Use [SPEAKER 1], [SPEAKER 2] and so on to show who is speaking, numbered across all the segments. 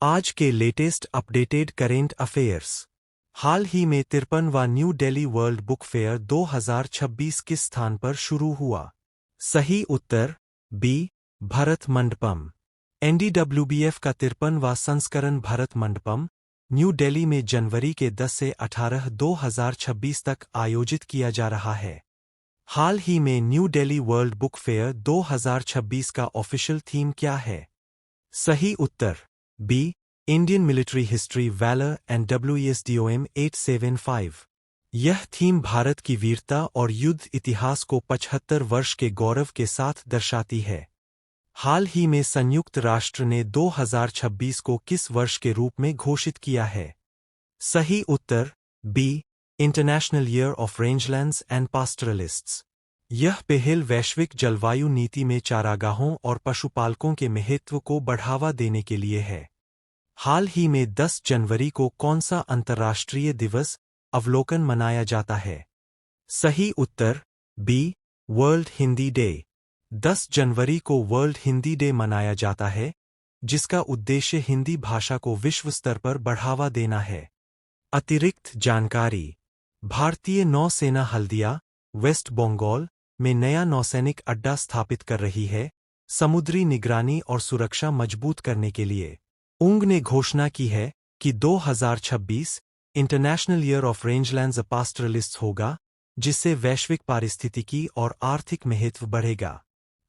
[SPEAKER 1] आज के latest updated current affairs. हाल ही में 53वां new Delhi world book fair 2026 किस स्थान पर शुरू हुआ? सही उत्तर बी, भरत मंडपम। एनडीडब्ल्यूबीएफ का 53वां संस्करण भरत मंडपम न्यू दिल्ली में जनवरी के 10 से 18, 2026 तक आयोजित किया जा रहा है। हाल ही में new Delhi world book fair 2026 का ऑफिशियल थीम क्या है? सही उत्तर B, Indian military history valour and WESDOM 875। यह थीम भारत की वीरता और युद्ध इतिहास को 75 वर्ष के गौरव के साथ दर्शाती है। हाल ही में संयुक्त राष्ट्र ने 2026 को किस वर्ष के रूप में घोषित किया है? सही उत्तर B, international year of rangelands and pastoralists. यह पहल वैश्विक जलवायु नीति में चारागाहों और पशुपालकों के महत्व को बढ़ावा देने के लिए है। हाल ही में 10 जनवरी को कौन सा अंतर्राष्ट्रीय दिवस अवलोकन मनाया जाता है? सही उत्तर बी, वर्ल्ड हिंदी डे। 10 जनवरी को वर्ल्ड हिंदी डे मनाया जाता है, जिसका उद्देश्य हिंदी भाषा को विश्व स्तर पर बढ़ावा देना है। अतिरिक्त जानकारी। भारतीय नौसेना हल्दिया, वेस्ट बंगाल में नया नौसैनिक अड्डा स्थापित कर रही है, समुद्री निगरानी और सुरक्षा मजबूत करने के लिए। उंग ने घोषणा की है कि 2026 इंटरनेशनल ईयर ऑफ रेंजलैंड्स पास्टरलिस्ट्स होगा, जिससे वैश्विक पारिस्थितिकी और आर्थिक महत्व बढ़ेगा।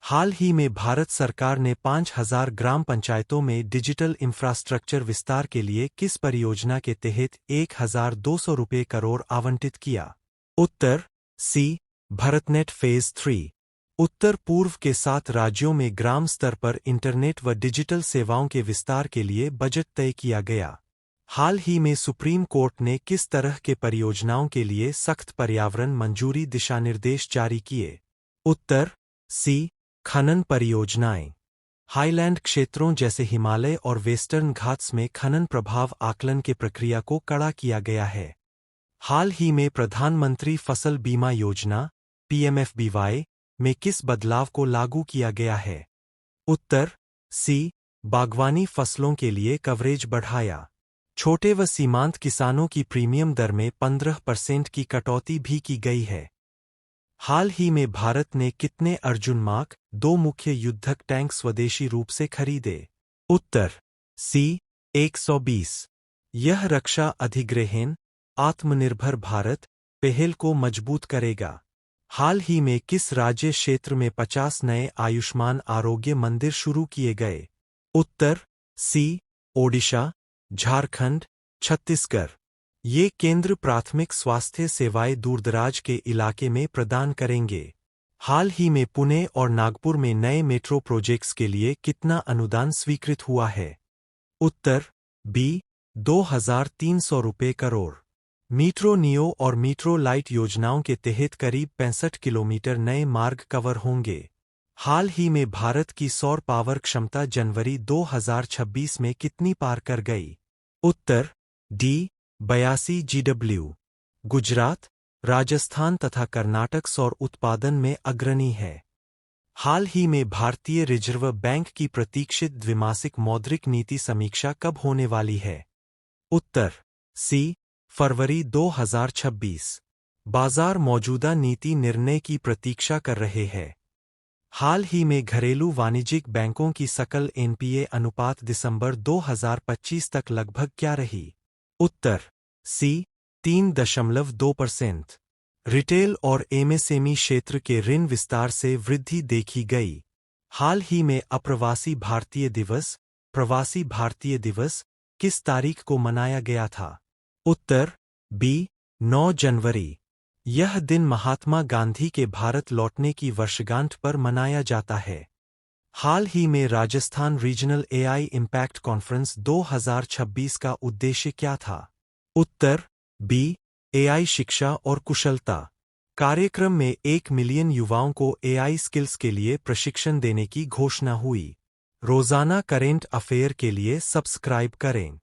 [SPEAKER 1] हाल ही में भारत सरकार ने 5000 ग्राम पंचायतों में डिजिटल इंफ्रास्ट्रक्चर विस्तार के लिए किस परियोजना के तहत 1200 रुपये करोड़ आवंटित किया? उत्तर सी, भारतनेट फेज 3। उत्तर पूर्व के 7 राज्यों में ग्राम स्तर पर इंटरनेट व डिजिटल सेवाओं के विस्तार के लिए बजट तय किया गया। हाल ही में सुप्रीम कोर्ट ने किस तरह के परियोजनाओं के लिए सख्त पर्यावरण मंजूरी दिशानिर्देश जारी किए? उत्तर सी, खनन परियोजनाएं। हाईलैंड क्षेत्रों जैसे हिमालय और वेस्टर्न घाट्स में खनन प्रभाव आकलन के प्रक्रिया को कड़ा किया गया है। हाल ही में प्रधानमंत्री फसल बीमा योजना PMFBY में किस बदलाव को लागू किया गया है? उत्तर सी, बागवानी फसलों के लिए कवरेज बढ़ाया। छोटे व सीमांत किसानों की प्रीमियम दर में 15% की कटौती भी की गई है। हाल ही में भारत ने कितने अर्जुन मार्क 2 मुख्य युद्धक टैंक स्वदेशी रूप से खरीदे? उत्तर सी, 120। यह रक्षा अधिग्रहण आत्मनिर्भर भारत पहल को मजबूत करेगा। हाल ही में किस राज्य क्षेत्र में 50 नए आयुष्मान आरोग्य मंदिर शुरू किए गए? उत्तर सी, ओडिशा, झारखंड, छत्तीसगढ़। ये केंद्र प्राथमिक स्वास्थ्य सेवाएं दूरदराज के इलाके में प्रदान करेंगे। हाल ही में पुणे और नागपुर में नए मेट्रो प्रोजेक्ट्स के लिए कितना अनुदान स्वीकृत हुआ है? उत्तर बी, 2300 रुपये करोड़। मेट्रो नियो और मेट्रो लाइट योजनाओं के तहत करीब 65 किलोमीटर नए मार्ग कवर होंगे। हाल ही में भारत की सौर पावर क्षमता जनवरी 2026 में कितनी पार कर गई? उत्तर डी, 82 GW। गुजरात, राजस्थान तथा कर्नाटक सौर उत्पादन में अग्रणी है। हाल ही में भारतीय रिजर्व बैंक की प्रतीक्षित द्विमासिक मौद्रिक नीति समीक्षा कब होने वाली है? उत्तर सी, फरवरी 2026। बाजार मौजूदा नीति निर्णय की प्रतीक्षा कर रहे हैं। हाल ही में घरेलू वाणिज्यिक बैंकों की सकल NPA अनुपात दिसंबर 2025 तक लगभग क्या रही? उत्तर सी, 3.2%। रिटेल और MSME क्षेत्र के ऋण विस्तार से वृद्धि देखी गई। हाल ही में अप्रवासी भारतीय दिवस, प्रवासी भारतीय दिवस किस तारीख को मनाया गया था? उत्तर बी, 9 जनवरी। यह दिन महात्मा गांधी के भारत लौटने की वर्षगांठ पर मनाया जाता है। हाल ही में Rajasthan regional AI impact conference 2026 का उद्देश्य क्या था? उत्तर बी, AI शिक्षा और कुशलता। कार्यक्रम में 1 मिलियन युवाओं को AI स्किल्स के लिए प्रशिक्षण देने की घोषणा हुई। रोजाना करेंट अफेयर के लिए सब्सक्राइब करें।